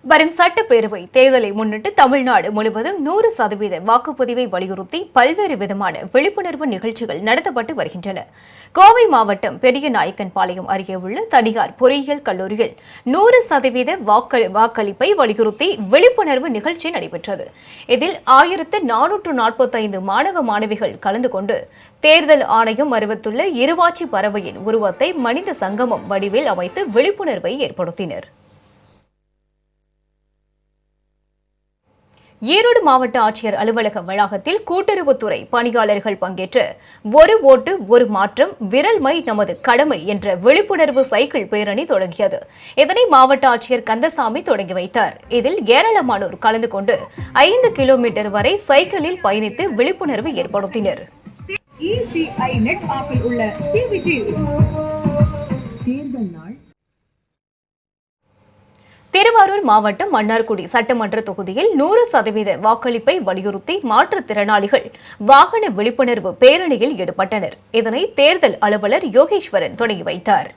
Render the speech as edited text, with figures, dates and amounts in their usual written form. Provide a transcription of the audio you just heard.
வரும் சட்டப்பேரவை தேர்தலை முன்னிட்டு தமிழ்நாடு முழுவதும் 100% வாக்குப்பதிவை வலியுறுத்தி பல்வேறு விதமான விழிப்புணர்வு நிகழ்ச்சிகள் நடத்தப்பட்டு வருகின்றன. கோவை மாவட்டம் பெரியநாயக்கன்பாளையம் அருகே உள்ள தனியார் பொறியியல் கல்லூரியில் 100% வாக்களிப்பை வலியுறுத்தி விழிப்புணர்வு நிகழ்ச்சி நடைபெற்றது. இதில் 1445 மாணவ மாணவிகள் கலந்து கொண்டு தேர்தல் ஆணையம் அறிவித்துள்ள இருவாச்சி பறவையின் உருவத்தை மனித சங்கமம் வடிவில் அமைத்து விழிப்புணர்வை ஏற்படுத்தினர். ஈரோடு மாவட்ட ஆட்சியர் அலுவலக வளாகத்தில் கூட்டுறவுத்துறை பணியாளர்கள் பங்கேற்ற ஒரு ஓட்டு ஒரு மாற்றம் விரல் மை நமது கடமை என்ற விழிப்புணர்வு சைக்கிள் பேரணி தொடங்கியது. இதனை மாவட்ட ஆட்சியர் கந்தசாமி தொடங்கி வைத்தார். இதில் ஏராளமானோர் கலந்து கொண்டு 5 கிலோமீட்டர் வரை சைக்கிளில் பயணித்து விழிப்புணர்வு ஏற்படுத்தினர். திருவாரூர் மாவட்டம் மன்னார்குடி சட்டமன்ற தொகுதியில் 100% வாக்களிப்பை வலியுறுத்தி மாற்றுத்திறனாளிகள் வாகன விழிப்புணர்வு பேரணியில் ஈடுபட்டனர். இதனை தேர்தல் அலுவலர் யோகேஸ்வரன் தொடங்கி வைத்தார்.